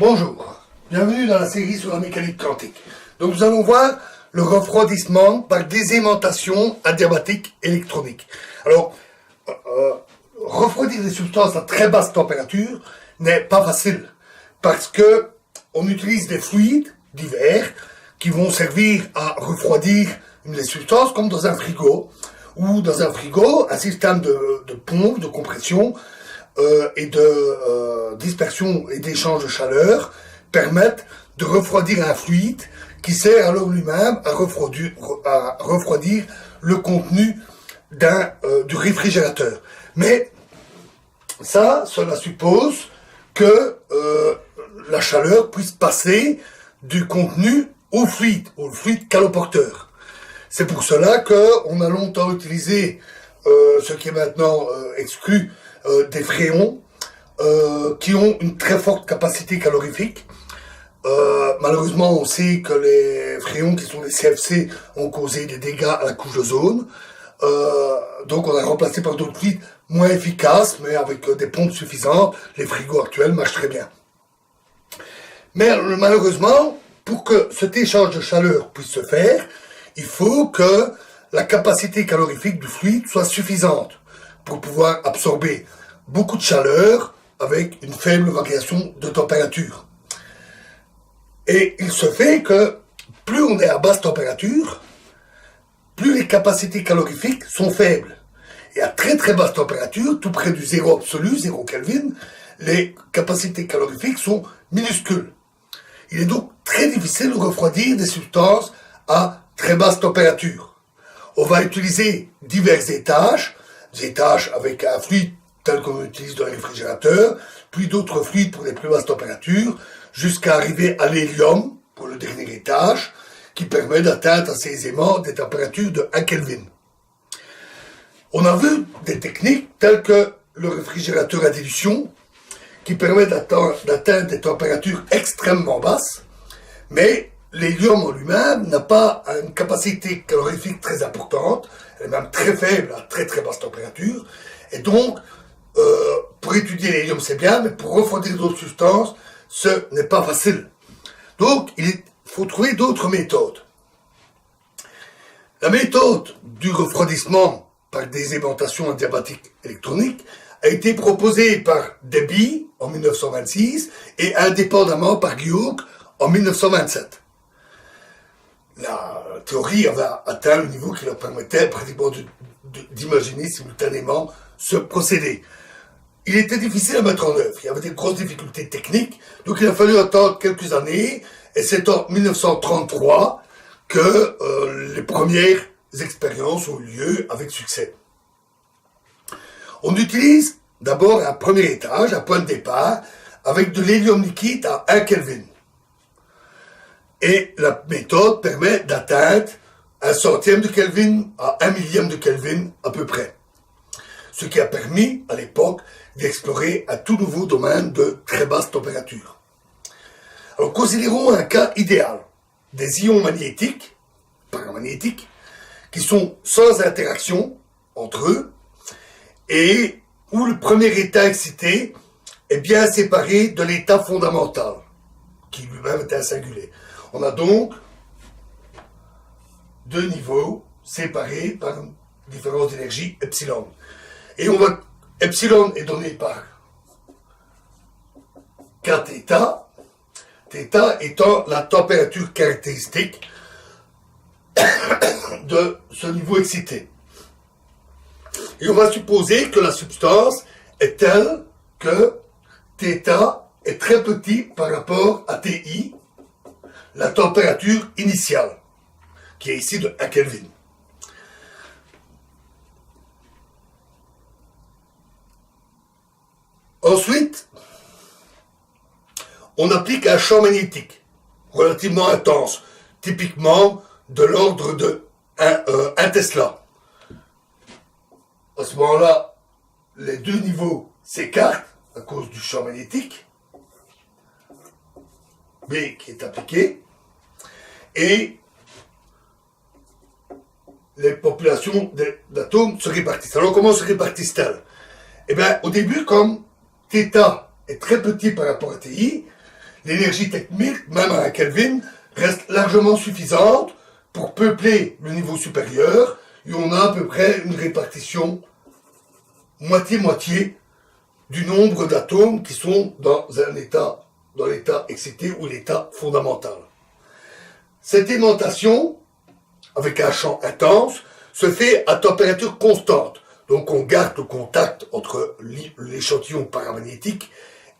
Bonjour, bienvenue dans la série sur la mécanique quantique. Donc nous allons voir le refroidissement par désaimantation adiabatique électronique. Alors, refroidir des substances à très basse température n'est pas facile parce que on utilise des fluides divers qui vont servir à refroidir des substances comme dans un frigo ou dans un frigo, un système de pompe, de compression et de dispersion et d'échange de chaleur permettent de refroidir un fluide qui sert alors lui-même à refroidir le contenu du réfrigérateur. Mais cela suppose que la chaleur puisse passer du contenu au fluide caloporteur. C'est pour cela qu'on a longtemps utilisé ce qui est maintenant exclu, des fréons qui ont une très forte capacité calorifique. Malheureusement, on sait que les fréons qui sont des CFC ont causé des dégâts à la couche d'ozone. Donc on a remplacé par d'autres fluides moins efficaces, mais avec des pompes suffisantes. Les frigos actuels marchent très bien. Mais malheureusement, pour que cet échange de chaleur puisse se faire, il faut que la capacité calorifique du fluide soit suffisante pour pouvoir absorber beaucoup de chaleur avec une faible variation de température. Et il se fait que plus on est à basse température, plus les capacités calorifiques sont faibles. Et à très très basse température, tout près du zéro absolu, 0 Kelvin, les capacités calorifiques sont minuscules. Il est donc très difficile de refroidir des substances à très basse température. On va utiliser divers étages, des étages avec un fluide tel qu'on utilise dans les réfrigérateurs, puis d'autres fluides pour les plus basses températures, jusqu'à arriver à l'hélium, pour le dernier étage, qui permet d'atteindre assez aisément des températures de 1 Kelvin. On a vu des techniques telles que le réfrigérateur à dilution, qui permet d'atteindre des températures extrêmement basses, mais l'hélium en lui-même n'a pas une capacité calorifique très importante, elle est même très faible à très très basse température, et donc, pour étudier l'hélium c'est bien, mais pour refroidir d'autres substances, ce n'est pas facile. Donc, il faut trouver d'autres méthodes. La méthode du refroidissement par désaimantation adiabatique électronique a été proposée par Debye en 1926 et indépendamment par Guillaume en 1927. La théorie avait atteint le niveau qui leur permettait pratiquement d'imaginer simultanément ce procédé. Il était difficile à mettre en œuvre, il y avait des grosses difficultés techniques, donc il a fallu attendre quelques années, et c'est en 1933 que les premières expériences ont eu lieu avec succès. On utilise d'abord un premier étage, un point de départ, avec de l'hélium liquide à 1 Kelvin. Et la méthode permet d'atteindre 1/100 de Kelvin à 1 millième de Kelvin à peu près. Ce qui a permis, à l'époque, d'explorer un tout nouveau domaine de très basse température. Alors, considérons un cas idéal. Des ions magnétiques, paramagnétiques, qui sont sans interaction entre eux, et où le premier état excité est bien séparé de l'état fondamental, qui lui-même est un singulier. On a donc deux niveaux séparés par une différence d'énergie epsilon. Et epsilon est donné par kθ, θ étant la température caractéristique de ce niveau excité. Et on va supposer que la substance est telle que θ est très petit par rapport à Ti, la température initiale, qui est ici de 1 Kelvin. Ensuite, on applique un champ magnétique relativement intense, typiquement de l'ordre de 1 Tesla. À ce moment-là, les deux niveaux s'écartent à cause du champ magnétique B qui est appliqué, et les populations d'atomes se répartissent. Alors comment se répartissent-elles? Eh bien, au début, comme θ est très petit par rapport à Ti, l'énergie thermique, même à 1 Kelvin, reste largement suffisante pour peupler le niveau supérieur, et on a à peu près une répartition moitié-moitié du nombre d'atomes qui sont dans l'état excité ou l'état fondamental. Cette aimantation, avec un champ intense, se fait à température constante. Donc on garde le contact entre l'échantillon paramagnétique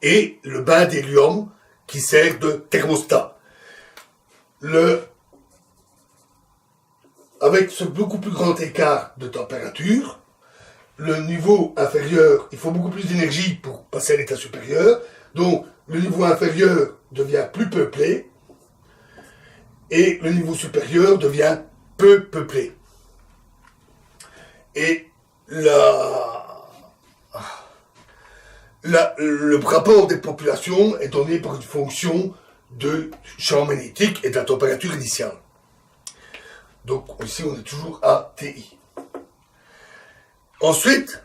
et le bain d'hélium qui sert de thermostat. Avec ce beaucoup plus grand écart de température, le niveau inférieur, il faut beaucoup plus d'énergie pour passer à l'état supérieur, donc le niveau inférieur devient plus peuplé et le niveau supérieur devient peu peuplé. Et le rapport des populations est donné par une fonction de champ magnétique et de la température initiale. Donc ici on est toujours à TI. Ensuite,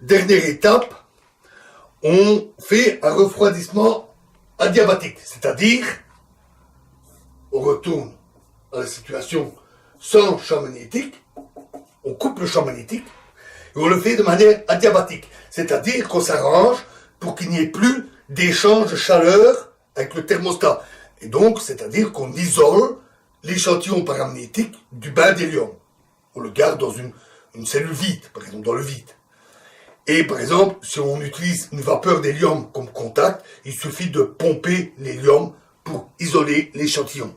dernière étape, on fait un refroidissement adiabatique, c'est-à-dire on retourne à la situation sans champ magnétique, on coupe le champ magnétique et on le fait de manière adiabatique, c'est-à-dire qu'on s'arrange pour qu'il n'y ait plus d'échange de chaleur avec le thermostat. Et donc, c'est-à-dire qu'on isole l'échantillon paramagnétique du bain d'hélium. On le garde dans une cellule vide, par exemple dans le vide. Et par exemple, si on utilise une vapeur d'hélium comme contact, il suffit de pomper l'hélium pour isoler l'échantillon.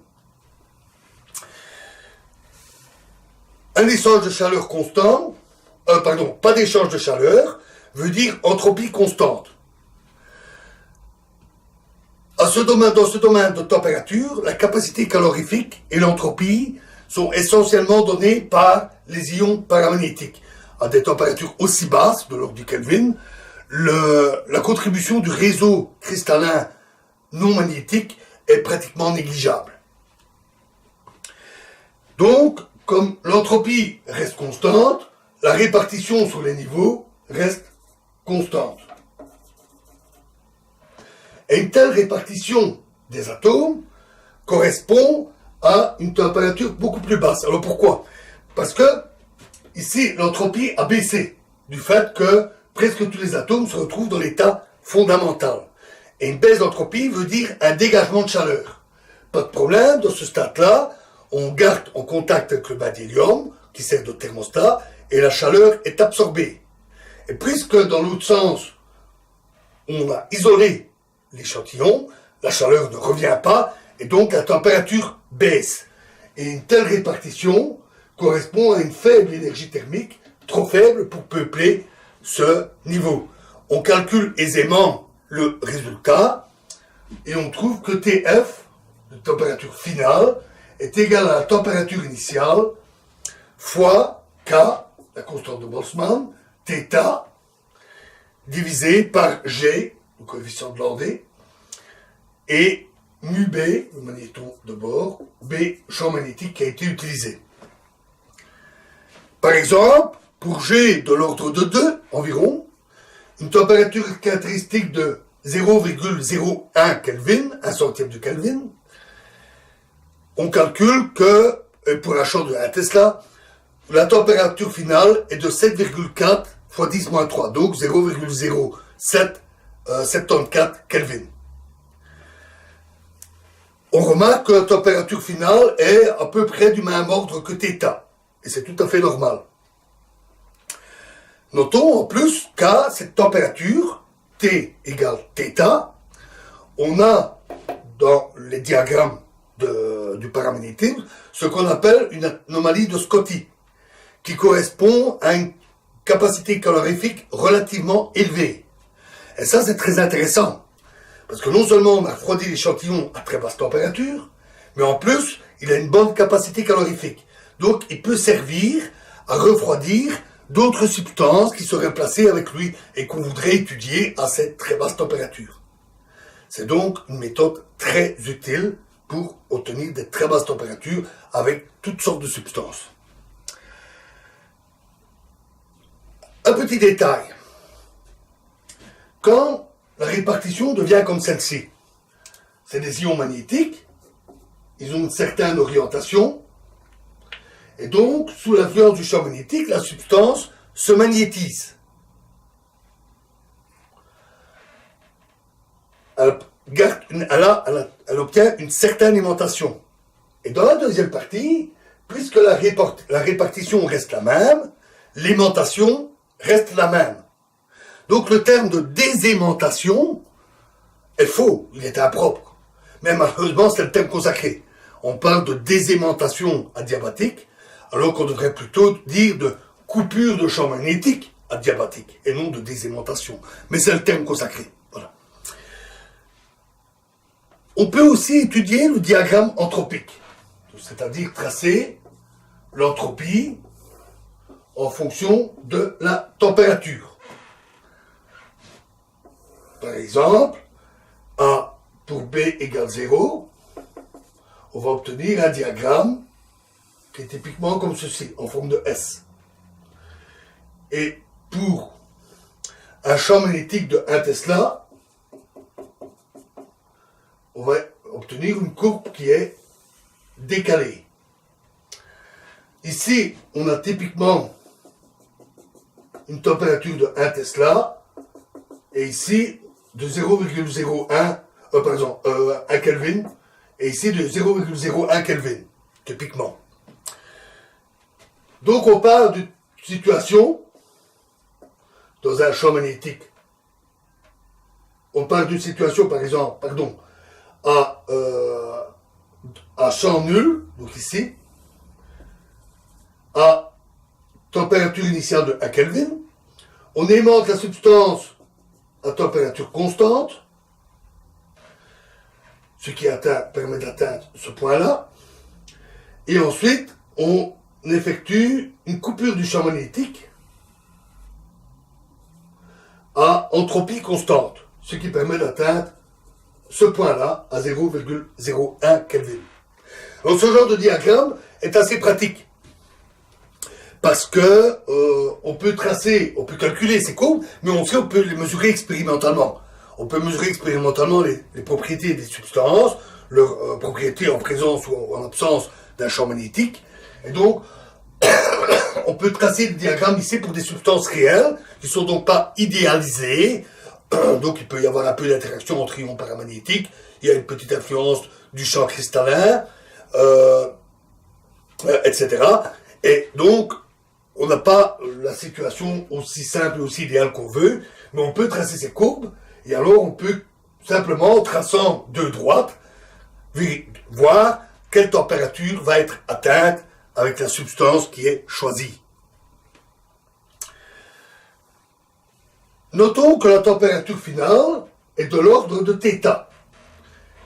Un échange de chaleur constant, pas d'échange de chaleur, veut dire entropie constante. Dans ce domaine de température, la capacité calorifique et l'entropie sont essentiellement données par les ions paramagnétiques. À des températures aussi basses, de l'ordre du Kelvin, la contribution du réseau cristallin non magnétique est pratiquement négligeable. Donc, comme l'entropie reste constante, la répartition sur les niveaux reste constante. Et une telle répartition des atomes correspond à une température beaucoup plus basse. Alors pourquoi? Parce que ici, l'entropie a baissé du fait que presque tous les atomes se retrouvent dans l'état fondamental. Et une baisse d'entropie veut dire un dégagement de chaleur. Pas de problème, dans ce stade-là, on garde en contact avec le bain d'hélium, qui sert de thermostat, et la chaleur est absorbée. Et puisque dans l'autre sens, on a isolé l'échantillon, la chaleur ne revient pas, et donc la température baisse. Et une telle répartition correspond à une faible énergie thermique, trop faible pour peupler ce niveau. On calcule aisément le résultat, et on trouve que TF, la température finale, est égale à la température initiale, fois K, la constante de Boltzmann, θ, divisé par G, le coefficient de Landé, et mu B, le magnéton de bord, B, champ magnétique qui a été utilisé. Par exemple, pour G de l'ordre de 2 environ, une température caractéristique de 0,01 Kelvin, 1 centième de Kelvin, on calcule que, pour la chambre de 1 Tesla, la température finale est de 7,4 fois 10-3, donc 0,0774 Kelvin. On remarque que la température finale est à peu près du même ordre que θ, et c'est tout à fait normal. Notons en plus qu'à cette température, T égale θ, on a dans les diagrammes du paramagnétisme ce qu'on appelle une anomalie de Scotty, qui correspond à une capacité calorifique relativement élevée. Et ça, c'est très intéressant, parce que non seulement on a refroidi l'échantillon à très basse température, mais en plus, il a une bonne capacité calorifique. Donc, il peut servir à refroidir d'autres substances qui seraient placées avec lui et qu'on voudrait étudier à cette très basse température. C'est donc une méthode très utile pour obtenir des très basses températures avec toutes sortes de substances. Un petit détail. Quand la répartition devient comme celle-ci, c'est des ions magnétiques, ils ont une certaine orientation, et donc, sous l'influence du champ magnétique, la substance se magnétise. Elle obtient une certaine aimantation. Et dans la deuxième partie, puisque la répartition reste la même, l'aimantation reste la même. Donc le terme de désaimantation est faux, il est impropre. Mais malheureusement, c'est le terme consacré. On parle de désaimantation adiabatique, alors qu'on devrait plutôt dire de coupure de champ magnétique adiabatique, et non de désaimantation. Mais c'est le terme consacré. Voilà. On peut aussi étudier le diagramme anthropique, c'est-à-dire tracer l'entropie en fonction de la température. Par exemple, A pour B égale 0, on va obtenir un diagramme qui est typiquement comme ceci, en forme de S. Et pour un champ magnétique de 1 Tesla, on va obtenir une courbe qui est décalée. Ici, on a typiquement une température de 1 Tesla, et ici de 0,01, 1 Kelvin, et ici de 0,01 Kelvin, typiquement. Donc on parle d'une situation dans un champ magnétique. On parle d'une situation, par exemple, à champ nul, donc ici, à température initiale de 1 Kelvin. On aimante la substance à température constante, ce qui permet d'atteindre ce point-là. Et ensuite, on effectue une coupure du champ magnétique à entropie constante, ce qui permet d'atteindre ce point-là à 0,01 Kelvin. Donc ce genre de diagramme est assez pratique parce que on peut calculer ces courbes, mais on peut les mesurer expérimentalement. On peut mesurer expérimentalement les propriétés des substances, leurs propriétés en présence ou en absence d'un champ magnétique, et donc on peut tracer le diagramme ici pour des substances réelles, qui ne sont donc pas idéalisées. Donc il peut y avoir un peu d'interaction entre ions paramagnétiques, il y a une petite influence du champ cristallin, etc. Et donc, on n'a pas la situation aussi simple et aussi idéale qu'on veut, mais on peut tracer ces courbes, et alors on peut simplement, en traçant deux droites, voir quelle température va être atteinte avec la substance qui est choisie. Notons que la température finale est de l'ordre de θ.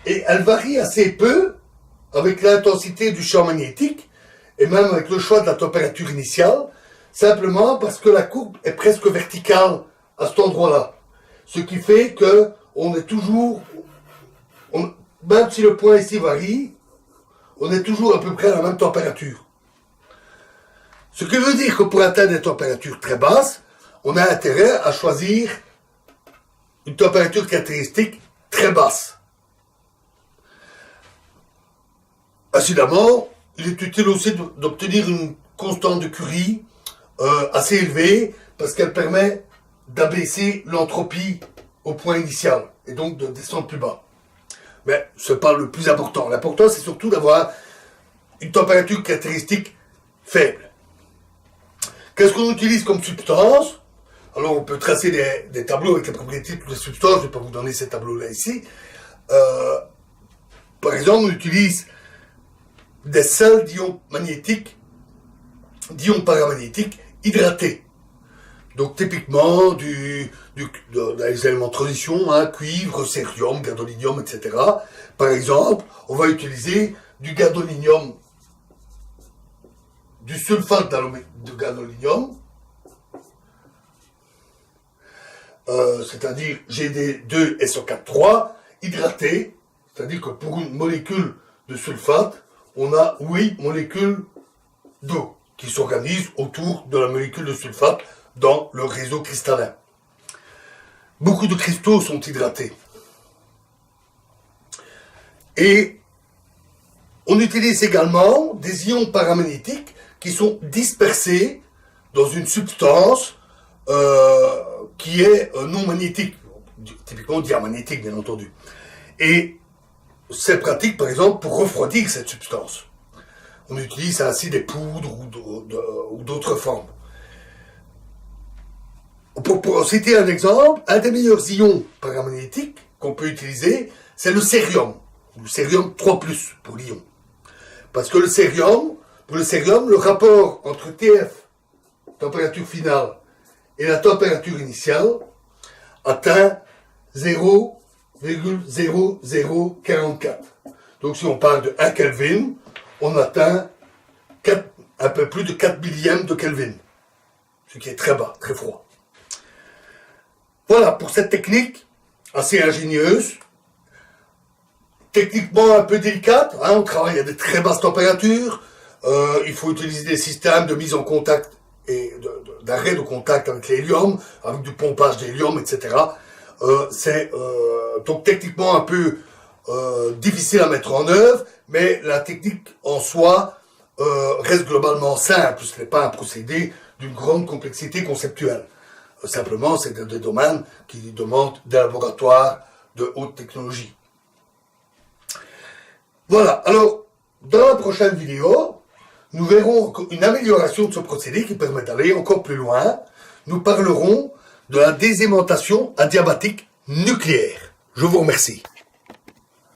Et elle varie assez peu avec l'intensité du champ magnétique, et même avec le choix de la température initiale, simplement parce que la courbe est presque verticale à cet endroit-là. Ce qui fait que on est toujours, même si le point ici varie, on est toujours à peu près à la même température. Ce qui veut dire que pour atteindre des températures très basses, on a intérêt à choisir une température caractéristique très basse. Incidemment, il est utile aussi d'obtenir une constante de Curie assez élevée, parce qu'elle permet d'abaisser l'entropie au point initial, et donc de descendre plus bas. Mais ce n'est pas le plus important. L'important, c'est surtout d'avoir une température caractéristique faible. Qu'est-ce qu'on utilise comme substance? Alors, on peut tracer des tableaux avec les propriétés de toutes les substances. Je ne vais pas vous donner ces tableaux-là ici. Par exemple, on utilise des sels d'ions magnétiques, d'ions paramagnétiques hydratés. Donc, typiquement, des éléments de transition, hein, cuivre, cérium, gadolinium, etc. Par exemple, on va utiliser du gadolinium, du sulfate de gadolinium, c'est-à-dire Gd2SO4,3 hydraté, c'est-à-dire que pour une molécule de sulfate, on a 8 molécules d'eau qui s'organisent autour de la molécule de sulfate dans le réseau cristallin. Beaucoup de cristaux sont hydratés. Et on utilise également des ions paramagnétiques qui sont dispersés dans une substance qui est non magnétique, typiquement diamagnétique bien entendu. Et c'est pratique par exemple pour refroidir cette substance. On utilise ainsi des poudres ou d'autres formes. Pour citer un exemple, un des meilleurs ions paramagnétiques qu'on peut utiliser, c'est le cérium, ou le cérium 3+, pour l'ion. Parce que pour le cérium, le rapport entre TF, température finale, et la température initiale atteint 0,0044. Donc si on parle de 1 Kelvin, on atteint un peu plus de 4 millièmes de Kelvin. Ce qui est très bas, très froid. Voilà, pour cette technique assez ingénieuse, techniquement un peu délicate, hein, on travaille à de très basses températures, il faut utiliser des systèmes de mise en contact et d'arrêt de contact avec l'hélium, avec du pompage d'hélium, etc. C'est donc techniquement un peu difficile à mettre en œuvre, mais la technique en soi reste globalement simple, ce n'est pas un procédé d'une grande complexité conceptuelle. Simplement, c'est des domaines qui demandent des laboratoires de haute technologie. Voilà, alors, dans la prochaine vidéo, nous verrons une amélioration de ce procédé qui permet d'aller encore plus loin. Nous parlerons de la désaimantation adiabatique nucléaire. Je vous remercie.